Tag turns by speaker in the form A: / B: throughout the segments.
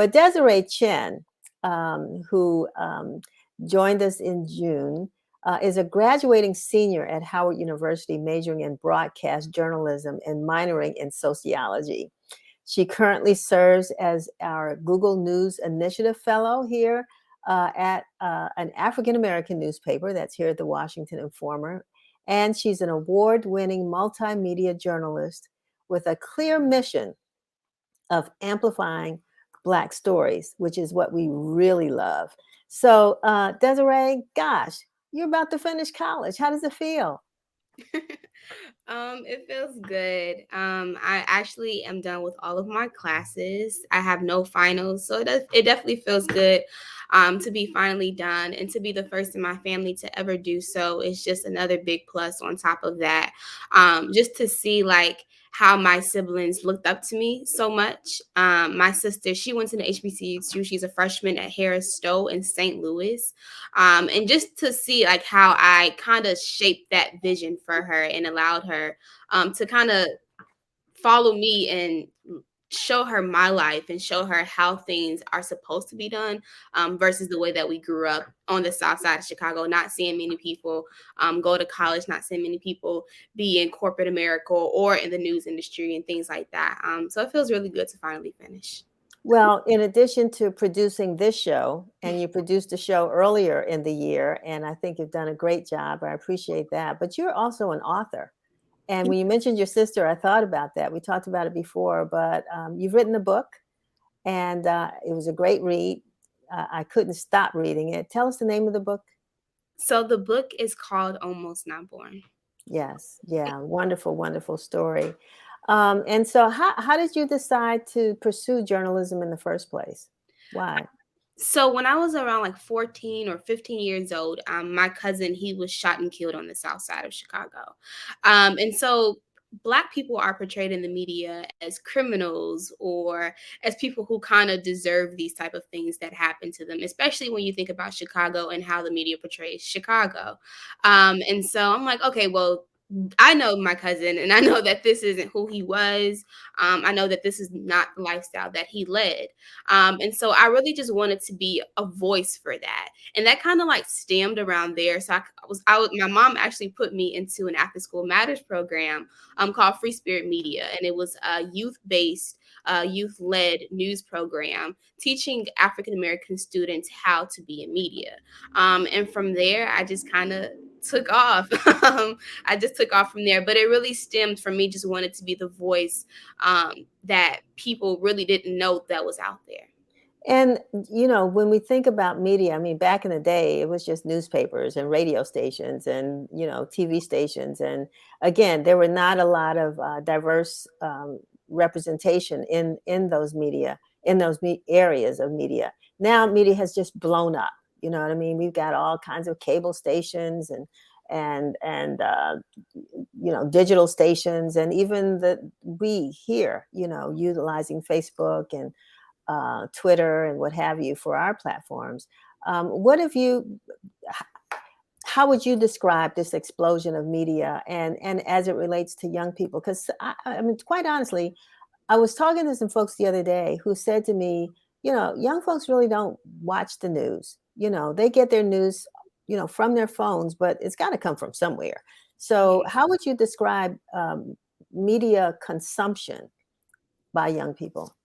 A: But Desiree Chen, who joined us in June, is a graduating senior at Howard University, majoring in broadcast journalism and minoring in sociology. She currently serves as our Google News Initiative Fellow here at an African American newspaper that's here at the Washington Informer. And she's an award-winning multimedia journalist with a clear mission of amplifying Black stories, which is what we really love. So, Desiree, gosh, you're about to finish college. How does it feel?
B: It feels good. I actually am done with all of my classes. I have no finals, so it definitely feels good to be finally done and to be the first in my family to ever do so. It's just another big plus on top of that. Just to see like how my siblings looked up to me so much. My sister, she went to the HBCU. She's a freshman at Harris Stowe in St. Louis. And just to see like how I kind of shaped that vision for her and allowed her to kind of follow me and show her my life and show her how things are supposed to be done versus the way that we grew up on the south side of Chicago, not seeing many people go to college, not seeing many people be in corporate America or in the news industry and things like that. So it feels really good to finally finish.
A: Well, in addition to producing this show, and you produced a show earlier in the year, and I think you've done a great job. I appreciate that. But you're also an author. And when you mentioned your sister, I thought about that. We talked about it before, but you've written a book, and it was a great read. I couldn't stop reading it. Tell us the name of the book.
B: So the book is called Almost Not Born.
A: Yes, yeah, wonderful, wonderful story. And so, how did you decide to pursue journalism in the first place? Why?
B: So when I was around like 14 or 15 years old, my cousin, he was shot and killed on the south side of Chicago. And so Black people are portrayed in the media as criminals or as people who kind of deserve these type of things that happen to them, especially when you think about Chicago and how the media portrays Chicago. And so I'm like, okay, well, I know my cousin and I know that this isn't who he was. I know that this is not the lifestyle that he led. And so I really just wanted to be a voice for that. And that kind of like stemmed around there. So my mom actually put me into an after school matters program called Free Spirit Media. And it was a youth based, youth led news program teaching African American students how to be in media. And from there, I just kind of took off. I just took off from there. But it really stemmed from me just wanted to be the voice that people really didn't know that was out there.
A: And, when we think about media, I mean, back in the day, it was just newspapers and radio stations and, TV stations. And again, there were not a lot of diverse representation in those media, in those areas of media. Now, media has just blown up. You know what I mean? We've got all kinds of cable stations and digital stations, and even we here, utilizing Facebook and Twitter and what have you for our platforms. What have you? How would you describe this explosion of media and as it relates to young people? Because I mean, quite honestly, I was talking to some folks the other day who said to me, young folks really don't watch the news. They get their news, from their phones, but it's got to come from somewhere. So, how would you describe media consumption by young people?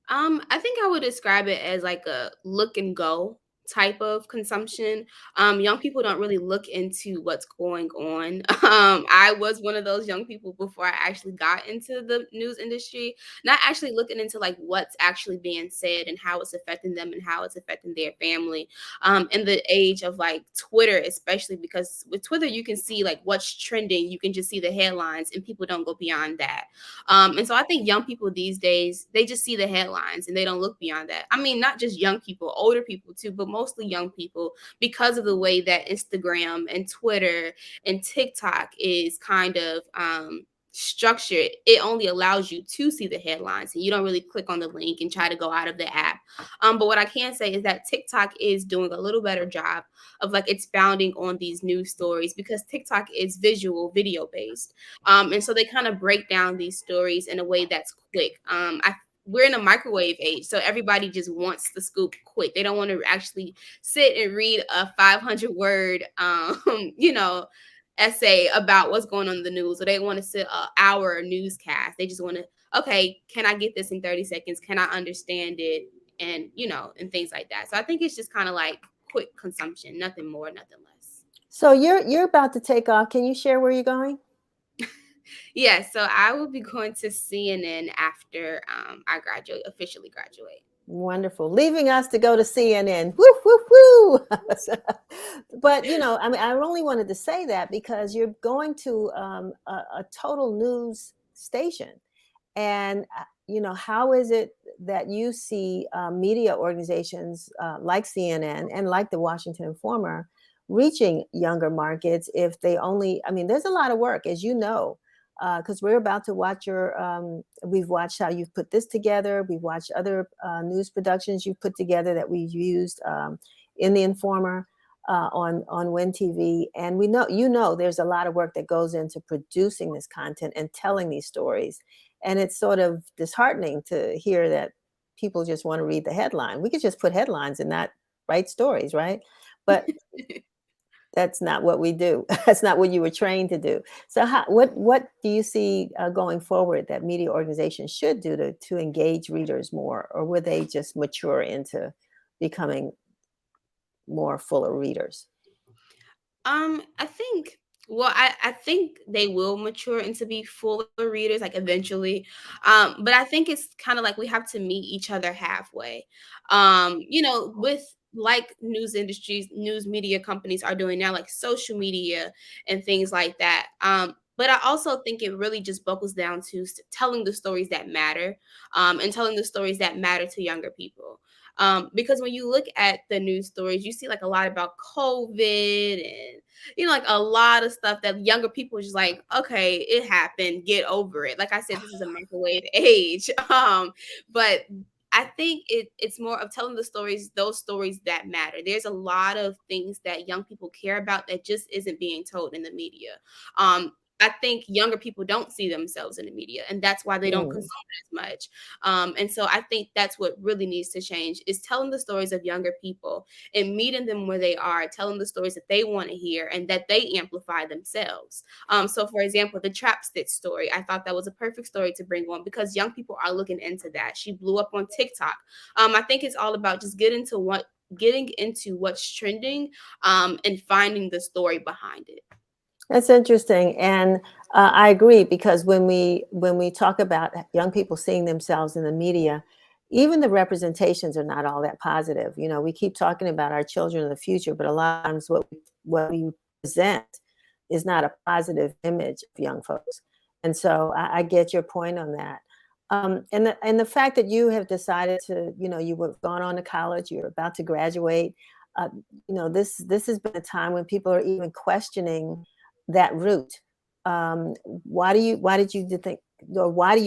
B: I think I would describe it as like a look and go type of consumption. Young people don't really look into what's going on. I was one of those young people before I actually got into the news industry, not actually looking into like what's actually being said and how it's affecting them and how it's affecting their family. In the age of like Twitter, especially because with Twitter you can see like what's trending. You can just see the headlines, and people don't go beyond that. And so I think young people these days, they just see the headlines and they don't look beyond that. I mean, not just young people, older people too, but mostly young people, because of the way that Instagram and Twitter and TikTok is kind of structured. It only allows you to see the headlines and you don't really click on the link and try to go out of the app. But what I can say is that TikTok is doing a little better job of like expounding on these news stories, because TikTok is visual, video based. And so they kind of break down these stories in a way that's quick. we're in a microwave age, so everybody just wants the scoop quick. They don't want to actually sit and read a 500 word, you know, essay about what's going on in the news, or they want to sit an hour newscast. They just want to, okay, can I get this in 30 seconds? Can I understand it? And, you know, and things like that. So I think it's just kind of like quick consumption, nothing more, nothing less.
A: So you're about to take off. Can you share where you're going?
B: Yeah, so I will be going to CNN after I graduate, officially graduate.
A: Wonderful. Leaving us to go to CNN. Woo, woo, woo. But, I mean, I only wanted to say that because you're going to a total news station. And, how is it that you see media organizations like CNN and like the Washington Informer reaching younger markets if they only, I mean, there's a lot of work, as you know, because we're about to watch we've watched how you've put this together. We've watched other news productions you've put together that we've used in the Informer on Win TV. And we know, there's a lot of work that goes into producing this content and telling these stories. And it's sort of disheartening to hear that people just want to read the headline. We could just put headlines and not write stories, right? But that's not what we do. That's not what you were trained to do. So what do you see going forward that media organizations should do to engage readers more, or would they just mature into becoming more fuller readers?
B: I think, well, I think they will mature into be fuller readers, like eventually. But I think it's kind of like we have to meet each other halfway. You know, with like news industries, news media companies are doing now, like social media and things like that. But I also think it really just buckles down to telling the stories that matter, and telling the stories that matter to younger people. Because when you look at the news stories, you see like a lot about COVID and, you know, like a lot of stuff that younger people are just like, okay, it happened, get over it. Like I said, this is a microwave age. But I think it's more of telling the stories, those stories that matter. There's a lot of things that young people care about that just isn't being told in the media. I think younger people don't see themselves in the media, and that's why they don't consume
A: Mm.
B: it as much. And so I think that's what really needs to change is telling the stories of younger people and meeting them where they are, telling the stories that they want to hear and that they amplify themselves. So for example, the trap stitch story, I thought that was a perfect story to bring on because young people are looking into that. She blew up on TikTok. I think it's all about just getting into what's trending, and finding the story behind it.
A: That's interesting, and I agree because when we talk about young people seeing themselves in the media, even the representations are not all that positive. We keep talking about our children in the future, but a lot of times what we present is not a positive image of young folks. And so I get your point on that. And the fact that you have decided to, you've gone on to college, you're about to graduate. Uh, this has been a time when people are even questioning that route. Why do you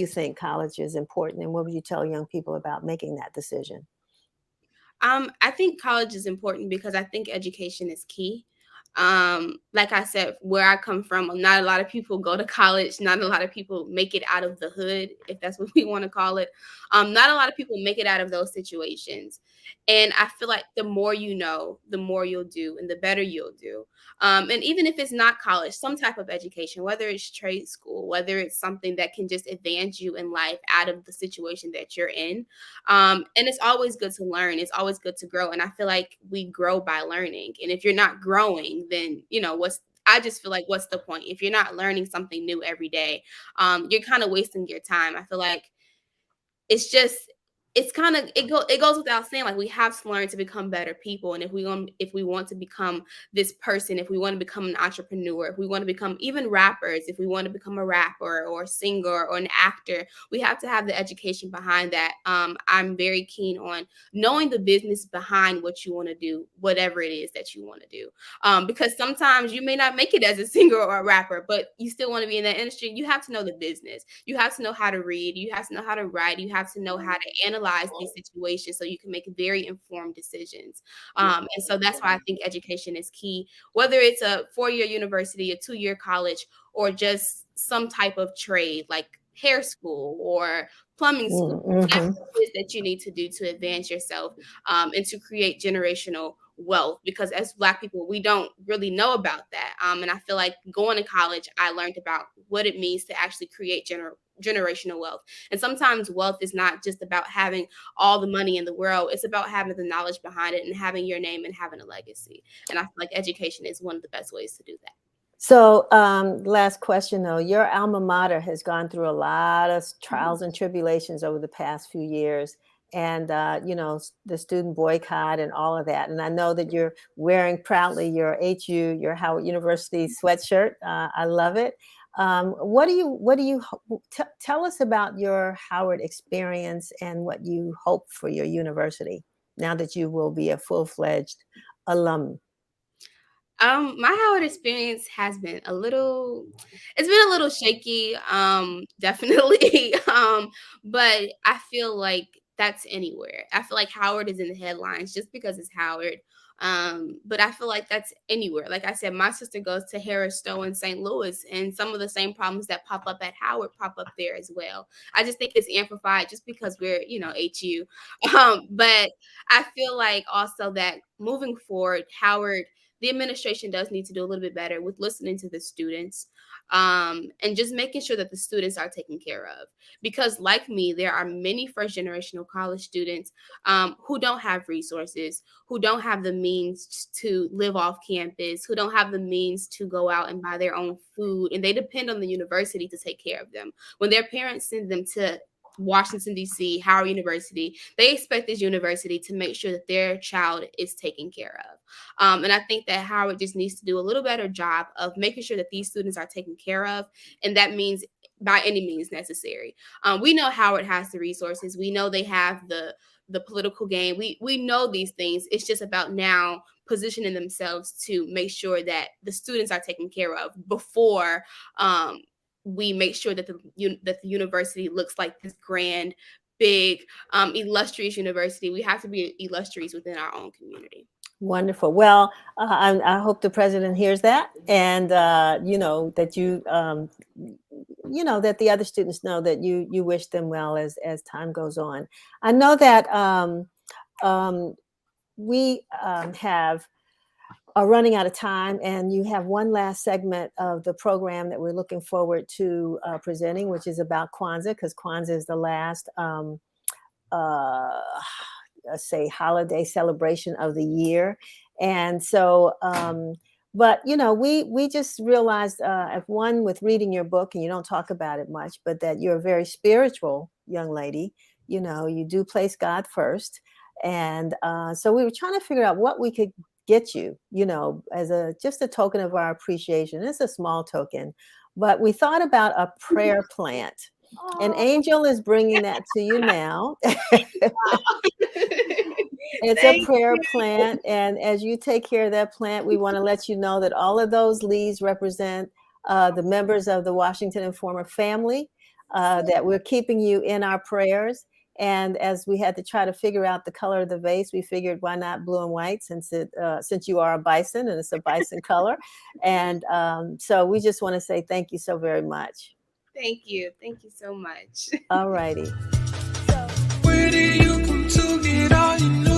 A: think college is important, and what would you tell young people about making that decision?
B: I think college is important because I think education is key. Like I said, where I come from, not a lot of people go to college. Not a lot of people make it out of the hood, if that's what we want to call it. Not a lot of people make it out of those situations. And I feel like the more you know, the more you'll do and the better you'll do. And even if it's not college, some type of education, whether it's trade school, whether it's something that can just advance you in life out of the situation that you're in. And it's always good to learn. It's always good to grow. And I feel like we grow by learning. And if you're not growing, then, you know, I just feel like what's the point? If you're not learning something new every day, you're kind of wasting your time. I feel like it's just it goes without saying, like, we have to learn to become better people. And if we want to become this person, if we want to become an entrepreneur, if we want to become even rappers, if we want to become a rapper or a singer or an actor, we have to have the education behind that. I'm very keen on knowing the business behind what you want to do, whatever it is that you want to do, because sometimes you may not make it as a singer or a rapper, but you still want to be in that industry. You have to know the business. You have to know how to read. You have to know how to write. You have to know how to analyze these situations so you can make very informed decisions. And so that's why I think education is key, whether it's a 4-year university, a 2-year college, or just some type of trade. Like, hair school or plumbing school, whatever
A: Mm-hmm.
B: it is that you need to do to advance yourself, and to create generational wealth. Because as Black people, we don't really know about that. And I feel like going to college, I learned about what it means to actually create generational wealth. And sometimes wealth is not just about having all the money in the world. It's about having the knowledge behind it and having your name and having a legacy. And I feel like education is one of the best ways to do that.
A: So, last question though, your alma mater has gone through a lot of trials and tribulations over the past few years, and the student boycott and all of that. And I know that you're wearing proudly your your Howard University sweatshirt. I love it. Tell us about your Howard experience and what you hope for your university now that you will be a full-fledged alum?
B: My Howard experience has been it's been a little shaky, definitely. But I feel like that's anywhere. I feel like Howard is in the headlines just because it's Howard. But I feel like that's anywhere. Like I said, my sister goes to Harris Stowe in St. Louis, and some of the same problems that pop up at Howard pop up there as well. I just think it's amplified just because we're, HU. But I feel like also that moving forward, Howard, the administration does need to do a little bit better with listening to the students, and just making sure that the students are taken care of. Because, like me, there are many first generational college students who don't have resources, who don't have the means to live off campus, who don't have the means to go out and buy their own food, and they depend on the university to take care of them. When their parents send them to Washington, D.C., Howard University, they expect this university to make sure that their child is taken care of. And I think that Howard just needs to do a little better job of making sure that these students are taken care of. And that means by any means necessary. We know Howard has the resources. We know they have the political game. We know these things. It's just about now positioning themselves to make sure that the students are taken care of before we make sure that the university looks like this grand, big, illustrious university. We have to be illustrious within our own community.
A: Wonderful. Well, I hope the president hears that, and that that the other students know that you wish them well as time goes on. I know that we are running out of time, and you have one last segment of the program that we're looking forward to presenting, which is about Kwanzaa, because Kwanzaa is the last say holiday celebration of the year. And so but we just realized if one, with reading your book, and you don't talk about it much, but that you're a very spiritual young lady. You do place God first. And so we were trying to figure out what we could get you, as just a token of our appreciation. It's a small token, but we thought about a prayer plant. And Angel is bringing that to you now. It's a prayer plant. And as you take care of that plant, we want to let you know that all of those leaves represent the members of the Washington Informer family, that we're keeping you in our prayers. And as we had to try to figure out the color of the vase, we figured, why not blue and white, since you are a bison and it's a bison color. And so we just want to say thank you so very much.
B: Thank you. Thank you so much.
A: All righty.
C: Where do you come to get all you know?